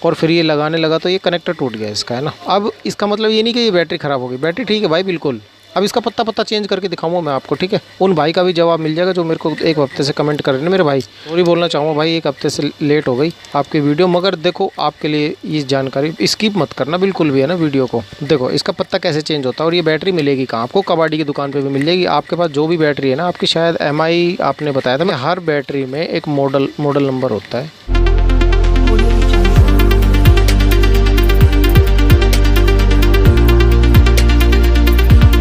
और फिर ये लगाने लगा तो ये कनेक्टर टूट गया इसका, है ना। अब इसका मतलब ये नहीं कि ये बैटरी ख़राब हो गई, बैटरी ठीक है भाई बिल्कुल। अब इसका पत्ता पत्ता चेंज करके दिखाऊंगा मैं आपको, ठीक है। उन भाई का भी जवाब मिल जाएगा जो मेरे को एक हफ्ते से कमेंट कर रहे हैं। मेरे भाई सॉरी बोलना चाहूँगा भाई, एक हफ्ते से लेट हो गई आपकी वीडियो, मगर देखो आपके लिए ये जानकारी स्किप मत करना बिल्कुल भी, है ना वीडियो को। देखो इसका पत्ता कैसे चेंज होता है और ये बैटरी मिलेगी कहाँ आपको, कबाड़ी की दुकान पर भी मिल जाएगी। आपके पास जो भी बैटरी है ना आपकी, शायद MI आपने बताया था, मैं हर बैटरी में एक मॉडल नंबर होता है।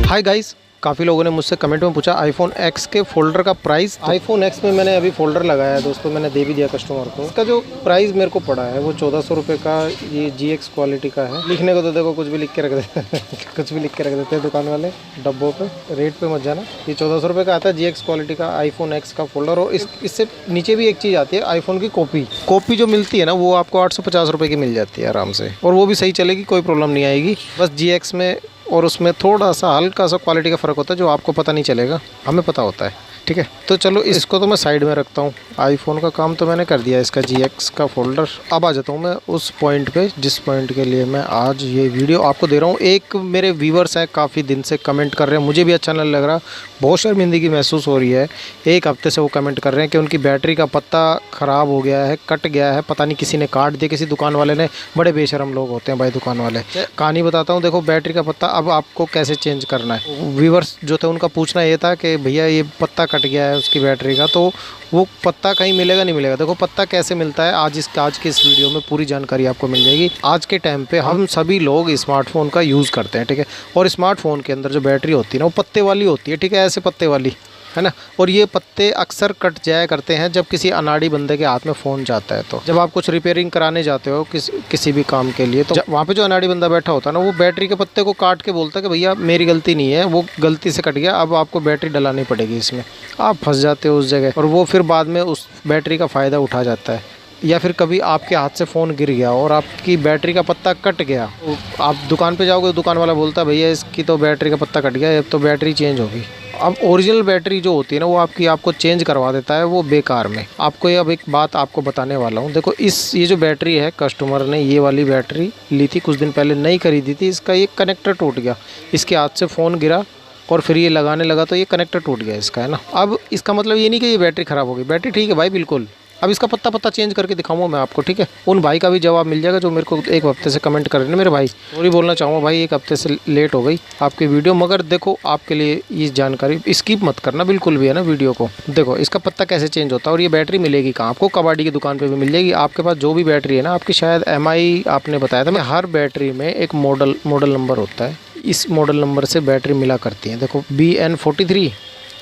हाय गाइस, काफ़ी लोगों ने मुझसे कमेंट में पूछा iPhone X के फोल्डर का प्राइस। iPhone X में मैंने अभी फोल्डर लगाया है दोस्तों, मैंने दे भी दिया कस्टमर को। इसका जो प्राइस मेरे को पड़ा है वो 1400 रुपये का, ये GX क्वालिटी का है। लिखने को तो देखो कुछ भी लिख के रख देते हैं कुछ भी लिख के रख देते हैं दुकान वाले डब्बों पे, रेट पे मत जाना। ये 1400 रुपये का आता है GX क्वालिटी का iPhone X का फोल्डर। और इससे नीचे भी एक चीज़ आती है, आईफोन की कॉपी जो मिलती है ना, वो आपको 850 रुपये की मिल जाती है आराम से, और वो भी सही चलेगी, कोई प्रॉब्लम नहीं आएगी। बस GX में और उसमें थोड़ा सा हल्का सा क्वालिटी का फ़र्क होता है जो आपको पता नहीं चलेगा, हमें पता होता है, ठीक है। तो चलो इसको तो मैं साइड में रखता हूँ, आईफोन का काम तो मैंने कर दिया, इसका GX का फोल्डर। अब आ जाता हूँ मैं उस पॉइंट पे जिस पॉइंट के लिए मैं आज ये वीडियो आपको दे रहा हूँ। एक मेरे व्यूवर्स हैं काफ़ी दिन से कमेंट कर रहे हैं, मुझे भी अच्छा नहीं लग रहा, बहुत शर्मिंदगी महसूस हो रही है। एक हफ्ते से वो कमेंट कर रहे हैं कि उनकी बैटरी का पत्ता ख़राब हो गया है, कट गया है, पता नहीं किसी ने काट दिया, किसी दुकान वाले ने। बड़े बेशरम लोग होते हैं भाई दुकान वाले। कहानी बताता हूँ, देखो बैटरी का पत्ता अब आपको कैसे चेंज करना है। व्यूवर्स जो थे उनका पूछना ये था कि भैया ये पत्ता कट गया है उसकी बैटरी का, तो वो पत्ता कहीं मिलेगा नहीं मिलेगा। देखो पत्ता कैसे मिलता है, आज की इस वीडियो में पूरी जानकारी आपको मिल जाएगी। आज के टाइम पे हम सभी लोग स्मार्टफोन का यूज़ करते हैं, ठीक है। और स्मार्टफोन के अंदर जो बैटरी होती है ना, वो पत्ते वाली होती है, ठीक है, ऐसे पत्ते वाली, है ना। और ये पत्ते अक्सर कट जाया करते हैं जब किसी अनाड़ी बंदे के हाथ में फ़ोन जाता है। तो जब आप कुछ रिपेयरिंग कराने जाते हो किसी भी काम के लिए, तो वहाँ पे जो अनाड़ी बंदा बैठा होता है ना, वो बैटरी के पत्ते को काट के बोलता है कि भैया मेरी गलती नहीं है, वो गलती से कट गया, अब आपको बैटरी डलानी पड़ेगी इसमें। आप फंस जाते हो उस जगह, और वो फिर बाद में उस बैटरी का फ़ायदा उठा जाता है। या फिर कभी आपके हाथ से फ़ोन गिर गया और आपकी बैटरी का पत्ता कट गया, तो आप दुकान पे जाओगे, दुकान वाला बोलता है भैया इसकी तो बैटरी का पत्ता कट गया, अब तो बैटरी चेंज होगी। अब ओरिजिनल बैटरी जो होती है ना, वो आपको चेंज करवा देता है वो बेकार में। आपको ये अब एक बात आपको बताने वाला हूँ। देखो ये जो बैटरी है, कस्टमर ने ये वाली बैटरी ली थी कुछ दिन पहले, नई खरीदी थी। इसका ये कनेक्टर टूट गया, इसके हाथ से फ़ोन गिरा और फिर ये लगाने लगा तो ये कनेक्टर टूट गया इसका, है ना। अब इसका मतलब ये नहीं कि ये बैटरी ख़राब हो गई, बैटरी ठीक है भाई बिल्कुल। अब इसका पत्ता चेंज करके दिखाऊंगा मैं आपको, ठीक है। उन भाई का भी जवाब मिल जाएगा जो मेरे को एक हफ्ते से कमेंट कर रहे हैं। मेरे भाई सॉरी बोलना चाहूँगा भाई, एक हफ्ते से लेट हो गई आपकी वीडियो, मगर देखो आपके लिए ये जानकारी स्किप मत करना बिल्कुल भी, है ना वीडियो को। देखो इसका पत्ता कैसे चेंज होता है और ये बैटरी मिलेगी कहाँ आपको, कबाड़ी की दुकान पर भी मिल जाएगी। आपके पास जो भी बैटरी है ना आपकी, शायद MI आपने बताया था, मैं हर बैटरी में एक मॉडल नंबर होता है, इस मॉडल नंबर से बैटरी मिला करती है। देखो BN43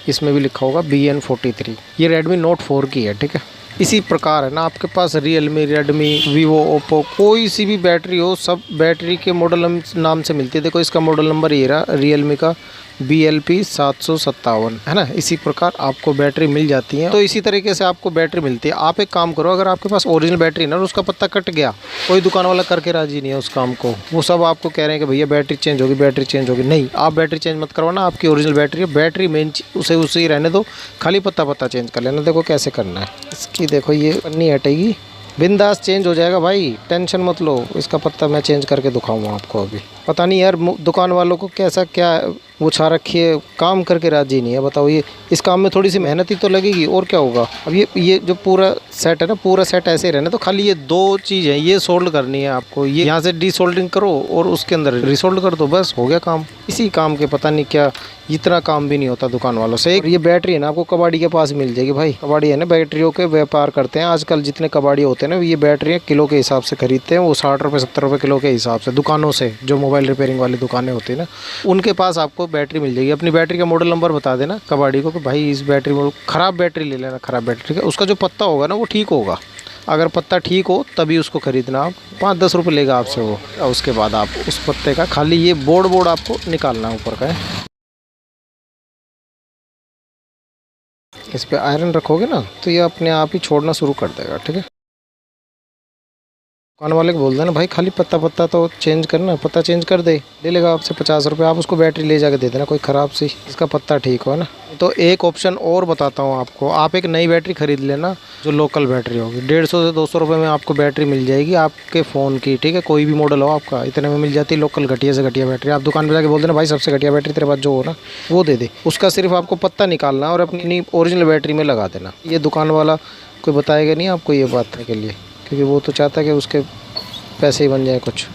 इसमें भी लिखा होगा, BN43। ये Redmi Note 4 की है, ठीक है। इसी प्रकार है ना आपके पास Realme, Redmi, Vivo, Oppo, कोई सी भी बैटरी हो, सब बैटरी के मॉडल नाम से मिलती है। देखो इसका मॉडल नंबर ये रहा, Realme का BLP 757, है ना। इसी प्रकार आपको बैटरी मिल जाती है। तो इसी तरीके से आपको बैटरी मिलती है। आप एक काम करो, अगर आपके पास ओरिजिनल बैटरी ना और उसका पत्ता कट गया, कोई दुकान वाला करके राजी नहीं है उस काम को, वो सब आपको कह रहे हैं कि भैया बैटरी चेंज होगी, बैटरी चेंज होगी। नहीं, आप बैटरी चेंज मत करवाना, आपकी ओरिजिनल बैटरी है, बैटरी मेन उसे ही रहने दो, खाली पत्ता चेंज कर लेना। देखो कैसे करना है इसकी, देखो ये पन्नी हटेगी, बिंदास चेंज हो जाएगा भाई, टेंशन मत लो। इसका पत्ता मैं चेंज करके दिखाऊंगा आपको अभी। पता नहीं यार दुकान वालों को कैसा क्या वो छा रखी है, काम करके राजी नहीं है। बताओ ये इस काम में थोड़ी सी मेहनत ही तो लगेगी, और क्या होगा। अब ये जो पूरा सेट है ना, पूरा सेट ऐसे ही रहना। तो खाली ये दो चीज़ है, ये सोल्ड करनी है आपको, ये यहाँ से डीसोल्डिंग करो और उसके अंदर रिसोल्ड कर दो, बस हो गया काम। इसी काम के पता नहीं क्या इतना काम भी नहीं होता दुकान वालों से। ये बैटरी है ना आपको कबाड़ी के पास मिल जाएगी भाई, कबाड़ी है ना बैटरियों के व्यापार करते हैं आजकल। जितने कबाड़ी होते हैं ना, ये बैटरियाँ किलो के हिसाब से खरीदते हैं, वो 60 रुपये 70 रुपये किलो के हिसाब से दुकानों से, जो मोबाइल रिपेयरिंग वाली दुकानें होती है ना, उनके पास आपको बैटरी मिल जाएगी। अपनी बैटरी का मॉडल नंबर बता देना कबाड़ी को कि भाई इस बैटरी में ख़राब बैटरी ले लेना, ख़राब बैटरी, ठीक है। उसका जो पत्ता होगा ना वो ठीक होगा, अगर पत्ता ठीक हो तभी उसको ख़रीदना। आप 5-10 रुपये लेगा आपसे वो, और उसके बाद आप उस पत्ते का खाली ये बोर्ड आपको निकालना है ऊपर का है। इस पर आयरन रखोगे ना तो ये अपने आप ही छोड़ना शुरू कर देगा, ठीक है। दुकान वाले को बोल देना भाई खाली पत्ता पत्ता तो चेंज करना, पत्ता चेंज कर दे, ले लेगा आपसे 50 रुपये। आप उसको बैटरी ले जाके दे देना कोई ख़राब सी, इसका पत्ता ठीक हो ना। तो एक ऑप्शन और बताता हूँ आपको, आप एक नई बैटरी ख़रीद लेना जो लोकल बैटरी होगी। 150 से 200 रुपये में आपको बैटरी मिल जाएगी आपके फ़ोन की, ठीक है, कोई भी मॉडल हो आपका, इतने में मिल जाती है लोकल घटिया से घटिया बैटरी। आप दुकान पर जाके बोल देना भाई सबसे घटिया बैटरी तेरे पास जो हो ना वो दे दे, उसका सिर्फ आपको पत्ता निकालना और अपनी ओरिजिनल बैटरी में लगा देना। ये दुकान वाला कोई बताएगा नहीं आपको ये बात के लिए, क्योंकि वो तो चाहता है कि उसके पैसे ही बन जाए कुछ।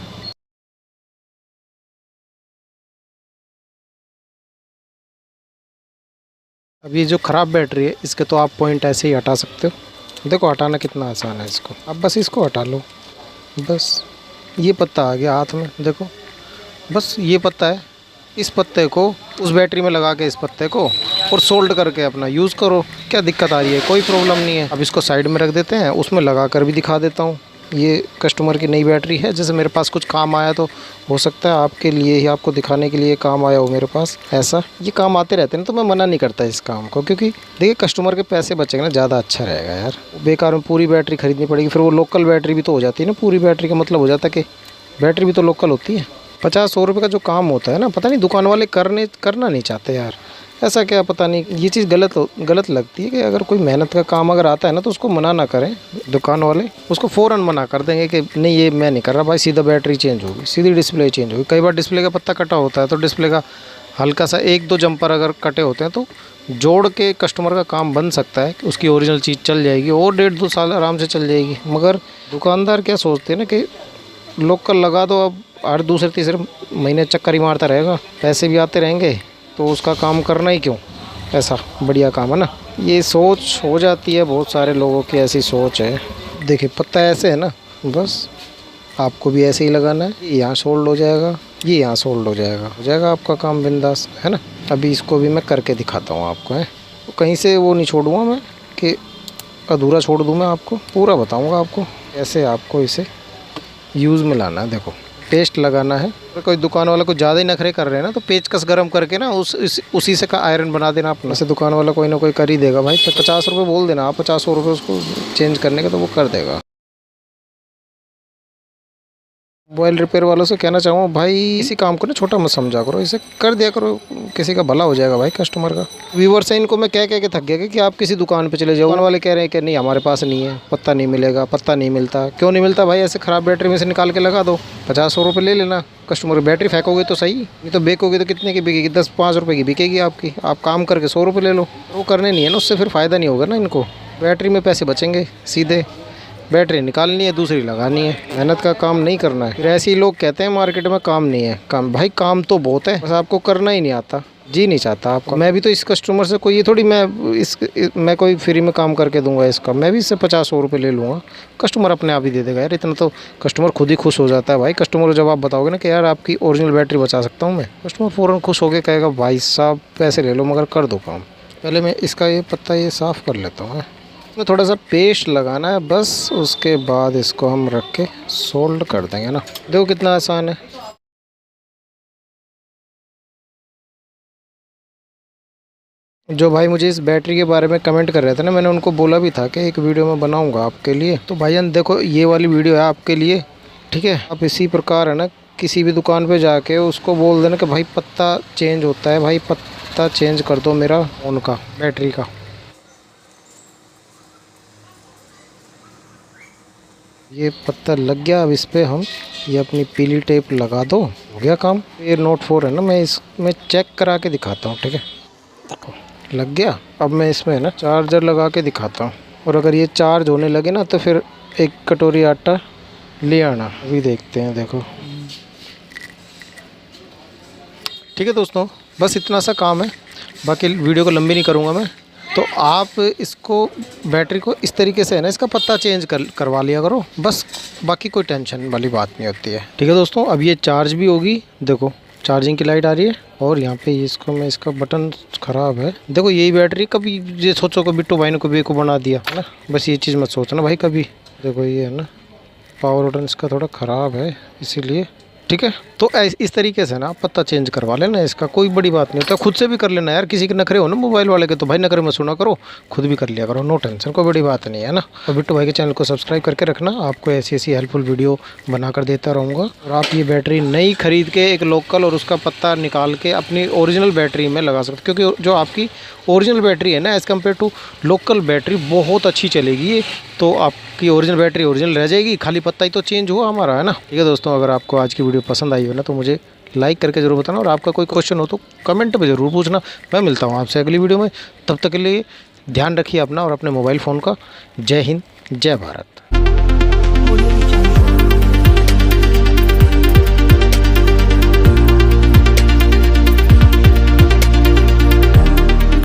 अब ये जो ख़राब बैटरी है इसके तो आप पॉइंट ऐसे ही हटा सकते हो। देखो हटाना कितना आसान है इसको, आप बस इसको हटा लो, बस ये पत्ता आ गया हाथ में, देखो बस ये पत्ता है। इस पत्ते को उस बैटरी में लगा के इस पत्ते को और सोल्ड करके अपना यूज़ करो। क्या दिक्कत आ रही है? कोई प्रॉब्लम नहीं है। अब इसको साइड में रख देते हैं, उसमें लगा कर भी दिखा देता हूँ। ये कस्टमर की नई बैटरी है, जैसे मेरे पास कुछ काम आया तो हो सकता है आपके लिए ही, आपको दिखाने के लिए काम आया हो मेरे पास। ऐसा ये काम आते रहते हैं ना, तो मैं मना नहीं करता इस काम को, क्योंकि देखिए कस्टमर के पैसे बचेंगे ना, ज़्यादा अच्छा रहेगा यार। बेकार में पूरी बैटरी खरीदनी पड़ेगी, फिर वो लोकल बैटरी भी तो हो जाती है ना। पूरी बैटरी का मतलब हो जाता है कि बैटरी भी तो लोकल होती है। 50-100 रुपये का जो काम होता है ना, पता नहीं दुकान वाले करना नहीं चाहते यार। ऐसा क्या, पता नहीं, ये चीज़ गलत लगती है कि अगर कोई मेहनत का काम अगर आता है ना तो उसको मना ना करें दुकान वाले, उसको फ़ौरन मना कर देंगे कि नहीं ये मैं नहीं कर रहा भाई, सीधा बैटरी चेंज होगी, सीधी डिस्प्ले चेंज होगी। कई बार डिस्प्ले का पत्ता कटा होता है तो डिस्प्ले का हल्का सा 1-2 जंपर अगर कटे होते हैं तो जोड़ के कस्टमर का काम बन सकता है कि उसकी ओरिजिनल चीज़ चल जाएगी और 1.5-2 साल आराम से चल जाएगी। मगर दुकानदार क्या सोचते हैं ना कि लोकल लगा दो, अब हर दूसरे-तीसरे महीने चक्कर ही मारता रहेगा, पैसे भी आते रहेंगे, तो उसका काम करना ही क्यों? ऐसा बढ़िया काम है ना। ये सोच हो जाती है बहुत सारे लोगों की, ऐसी सोच है। देखिए पत्ता ऐसे है ना, बस आपको भी ऐसे ही लगाना है। ये यहाँ सोल्ड हो जाएगा, ये यहाँ सोल्ड हो जाएगा आपका काम बिंदास, है ना। अभी इसको भी मैं करके दिखाता हूँ आपको, है तो कहीं से वो नहीं छोड़ूंगा मैं कि अधूरा छोड़ दूँ, मैं आपको पूरा बताऊँगा आपको कैसे आपको इसे यूज़ में लाना है। देखो पेस्ट लगाना है। अगर कोई दुकान वाला को ज़्यादा ही नखरे कर रहे हैं ना तो पेचकस गर्म करके ना उसी से का आयरन बना देना अपना। से दुकान वाला कोई ना कोई कर ही देगा भाई। 50 रुपये बोल देना आप, 50 रुपये उसको चेंज करने का, तो वो कर देगा। मोबाइल रिपेयर वालों से कहना चाहूँगा भाई इसी काम को ना छोटा मत समझा करो, इसे कर दिया करो, किसी का भला हो जाएगा भाई, कस्टमर का। व्यूवर से इनको मैं कह के थक गया कि आप किसी दुकान पे चले जाओ, दुकान वाले कह रहे हैं कि नहीं हमारे पास नहीं है, पत्ता नहीं मिलेगा, पत्ता नहीं मिलता। क्यों नहीं मिलता भाई? ऐसे ख़राब बैटरी में से निकाल के लगा दो, 50-100 रुपये ले लेना। कस्टमर बैटरी फेंकोगे तो सही, ये तो बेकोगे तो कितने की बिकेगी? 10-5 रुपये की बिकेगी आपकी। आप काम करके 100 रुपये ले लो, वो करने नहीं है ना, उससे फिर फ़ायदा नहीं होगा ना इनको। बैटरी में पैसे बचेंगे, सीधे बैटरी निकालनी है, दूसरी लगानी है, मेहनत का काम नहीं करना है। फिर ऐसे ही लोग कहते हैं मार्केट में काम नहीं है। काम भाई काम तो बहुत है, बस आपको करना ही नहीं आता, जी नहीं चाहता आपका। मैं भी तो इस कस्टमर से कोई ये थोड़ी मैं कोई फ्री में काम करके दूंगा इसका, मैं भी इससे 50-100 रुपये ले लूँगा, कस्टमर अपने आप ही दे देगा यार। इतना तो कस्टमर खुद ही खुश हो जाता है भाई। कस्टमर को जब आप बताओगे ना कि यार आपकी ओरिजिनल बैटरी बचा सकता हूँ मैं, कस्टमर फ़ौरन खुश होकर कहेगा भाई साहब पैसे ले लो मगर कर दो काम। पहले मैं इसका ये पत्ता ये साफ़ कर लेता हूँ। इसमें थोड़ा सा पेस्ट लगाना है बस, उसके बाद इसको हम रख के सोल्ड कर देंगे ना। देखो कितना आसान है। जो भाई मुझे इस बैटरी के बारे में कमेंट कर रहे थे ना, मैंने उनको बोला भी था कि एक वीडियो मैं बनाऊंगा आपके लिए। तो भाईजान देखो ये वाली वीडियो है आपके लिए, ठीक है। आप इसी प्रकार है ना किसी भी दुकान पे जाके उसको बोल देना कि भाई पत्ता चेंज होता है, भाई पत्ता चेंज कर दो मेरा फ़ोन का, बैटरी का। ये पत्ता लग गया। अब इस पर हम ये अपनी पीली टेप लगा दो, हो गया काम। ये नोट 4 है ना, मैं इसमें चेक करा के दिखाता हूँ, ठीक है। देखो लग गया। अब मैं इसमें है ना चार्जर लगा के दिखाता हूँ, और अगर ये चार्ज होने लगे ना तो फिर एक कटोरी आटा ले आना। अभी देखते हैं, देखो ठीक है दोस्तों, बस इतना सा काम है, बाकी वीडियो को लंबी नहीं करूँगा मैं। तो आप इसको बैटरी को इस तरीके से है ना इसका पत्ता चेंज करवा लिया करो बस, बाकी कोई टेंशन वाली बात नहीं होती है, ठीक है दोस्तों। अब ये चार्ज भी होगी, देखो चार्जिंग की लाइट आ रही है, और यहाँ पे इसको मैं इसका बटन ख़राब है। देखो यही बैटरी, कभी ये सोचो कि बिट्टू भाई ने कभी को बना दिया है ना, बस ये चीज़ मत सोचना भाई कभी। देखो ये है ना पावर बटन इसका थोड़ा ख़राब है, इसीलिए ठीक है। तो इस तरीके से ना पत्ता चेंज करवा लेना इसका, कोई बड़ी बात नहीं होता, खुद से भी कर लेना यार। किसी के नखरे हो ना मोबाइल वाले के, तो भाई नखरे में सुना करो, खुद भी कर लिया करो, नो टेंशन, कोई बड़ी बात नहीं है ना। तो बिट्टू भाई के चैनल को सब्सक्राइब करके रखना, आपको ऐसी ऐसी हेल्पफुल वीडियो बना कर देता रहूँगा। और आप ये बैटरी नई खरीद के एक लोकल और उसका पत्ता निकाल के अपनी ओरिजिनल बैटरी में लगा सकते, क्योंकि जो आपकी ओरिजिनल बैटरी है ना, as compare to local battery बहुत अच्छी चलेगी ये। तो आपकी ओरिजिनल बैटरी ओरिजिनल रह जाएगी, खाली पत्ता ही तो चेंज हुआ हमारा, है ना। ठीक है दोस्तों, अगर आपको आज की वीडियो पसंद आई हो ना, तो मुझे लाइक करके जरूर बताना, और आपका कोई क्वेश्चन हो तो कमेंट पे ज़रूर पूछना। मैं मिलता हूँ आपसे अगली वीडियो में, तब तक के लिए ध्यान रखिए अपना और अपने मोबाइल फ़ोन का। जय हिंद, जय भारत।